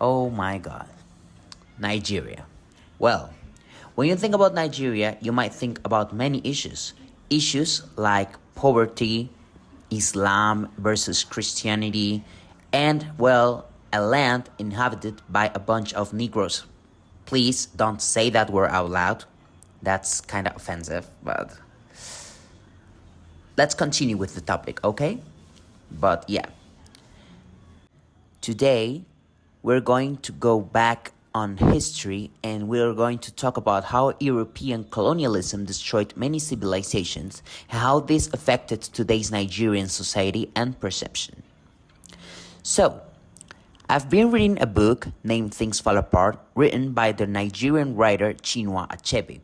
Oh my god. Nigeria. Well, when you think about Nigeria, you might think about many issues. Issues like poverty, Islam versus Christianity, and, well, a land inhabited by a bunch of Negroes. Please don't say that word out loud. That's kind of offensive, but let's continue with the topic, okay? But yeah, today we're going to go back on history and we're going to talk about how European colonialism destroyed many civilizations and how this affected today's Nigerian society and perception. So, I've been reading a book named Things Fall Apart, written by the Nigerian writer Chinua Achebe.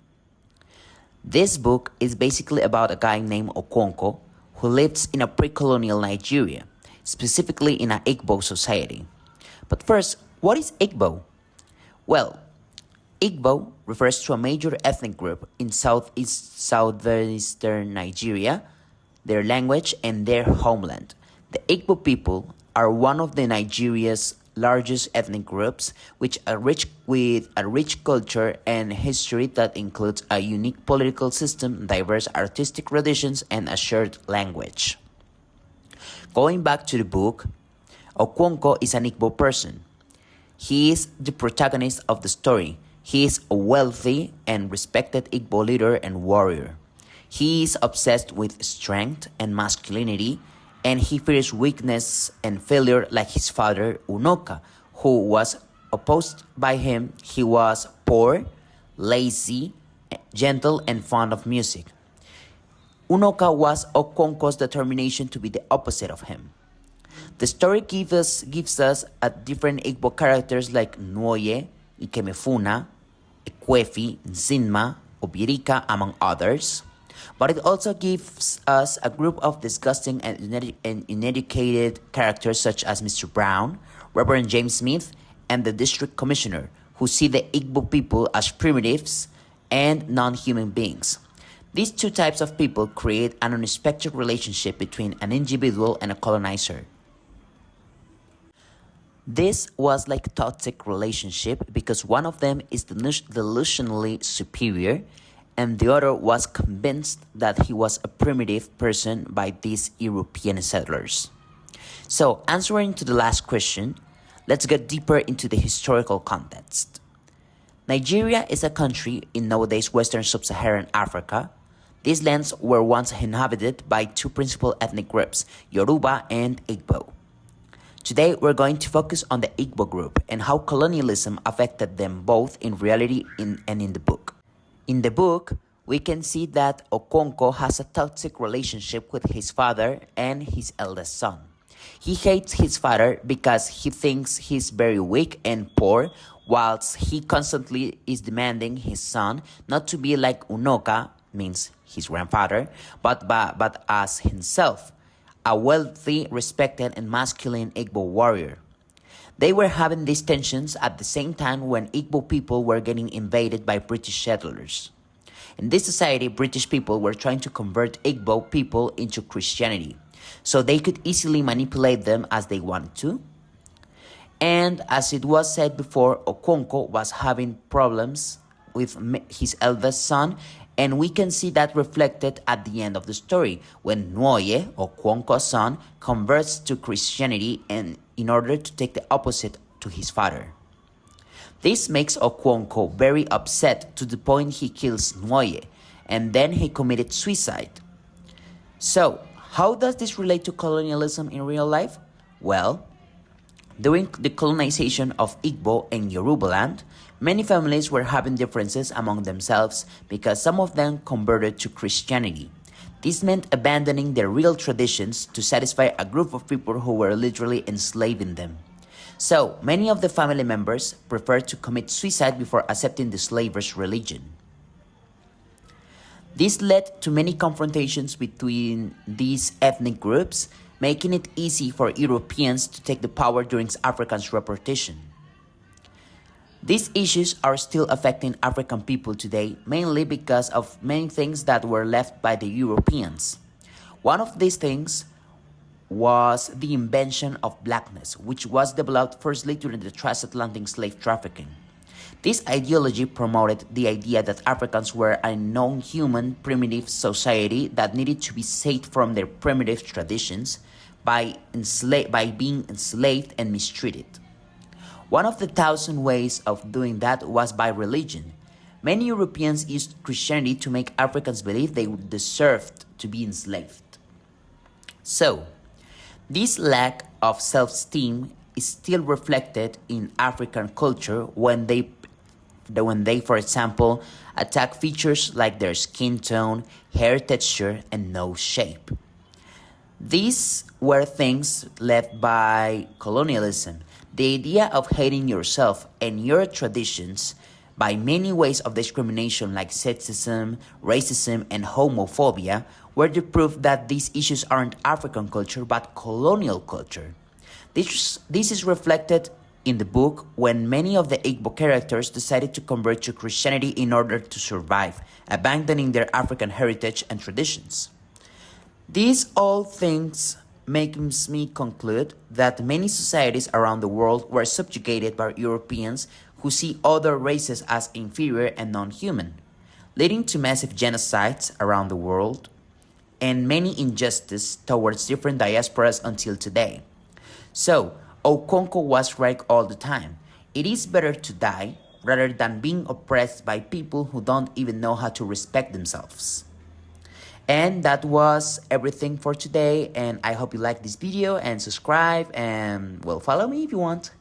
This book is basically about a guy named Okonkwo who lives in a pre-colonial Nigeria, specifically in an Igbo society. But first, what is Igbo? Well, Igbo refers to a major ethnic group in southeastern Nigeria, their language and their homeland. The Igbo people are one of the Nigeria's largest ethnic groups, with a rich culture and history that includes a unique political system, diverse artistic traditions, and a shared language. Going back to the book, Okonkwo is an Igbo person. He is the protagonist of the story. He is a wealthy and respected Igbo leader and warrior. He is obsessed with strength and masculinity, and he fears weakness and failure like his father, Unoka, who was opposed by him. He was poor, lazy, gentle, and fond of music. Unoka was Okonkwo's determination to be the opposite of him. The story gives us a different Igbo characters like Nwoye, Ikemefuna, Ekwefi, Nzinma, Obirika, among others. But it also gives us a group of disgusting and uneducated characters such as Mr. Brown, Reverend James Smith, and the district commissioner, who see the Igbo people as primitives and non-human beings. These two types of people create an unexpected relationship between an individual and a colonizer. This was like a toxic relationship because one of them is delusionally superior and the other was convinced that he was a primitive person by these European settlers. So, answering to the last question, let's get deeper into the historical context. Nigeria is a country in nowadays Western Sub-Saharan Africa. These lands were once inhabited by two principal ethnic groups, Yoruba and Igbo. Today, we're going to focus on the Igbo group and how colonialism affected them both in reality and in the book. In the book, we can see that Okonkwo has a toxic relationship with his father and his eldest son. He hates his father because he thinks he's very weak and poor, whilst he constantly is demanding his son not to be like Unoka, means his grandfather, but as himself, a wealthy, respected, and masculine Igbo warrior. They were having these tensions at the same time when Igbo people were getting invaded by British settlers. In this society, British people were trying to convert Igbo people into Christianity, so they could easily manipulate them as they wanted to. And as it was said before, Okonkwo was having problems with his eldest son, and we can see that reflected at the end of the story when Nwoye, Okonkwo's son, converts to Christianity and in order to take the opposite to his father. This makes Okonkwo very upset to the point he kills Nwoye, and then he committed suicide. So, how does this relate to colonialism in real life? Well, during the colonization of Igbo and Yoruba land, many families were having differences among themselves because some of them converted to Christianity. This meant abandoning their real traditions to satisfy a group of people who were literally enslaving them. So, many of the family members preferred to commit suicide before accepting the slavers' religion. This led to many confrontations between these ethnic groups, making it easy for Europeans to take the power during Africans' repartition. These issues are still affecting African people today, mainly because of many things that were left by the Europeans. One of these things was the invention of blackness, which was developed firstly during the transatlantic slave trafficking. This ideology promoted the idea that Africans were a non-human primitive society that needed to be saved from their primitive traditions by being enslaved and mistreated. One of the thousand ways of doing that was by religion. Many Europeans used Christianity to make Africans believe they deserved to be enslaved. So, this lack of self-esteem is still reflected in African culture when they, for example, attack features like their skin tone, hair texture, and nose shape. These were things led by colonialism, the idea of hating yourself and your traditions by many ways of discrimination like sexism, racism, and homophobia were the proof that these issues aren't African culture but colonial culture. This is reflected in the book when many of the Igbo characters decided to convert to Christianity in order to survive, abandoning their African heritage and traditions. These all things makes me conclude that many societies around the world were subjugated by Europeans who see other races as inferior and non-human, leading to massive genocides around the world and many injustice towards different diasporas until today. So, Okonkwo was right all the time. It is better to die rather than being oppressed by people who don't even know how to respect themselves. And that was everything for today, and I hope you liked this video and subscribe and, well, follow me if you want.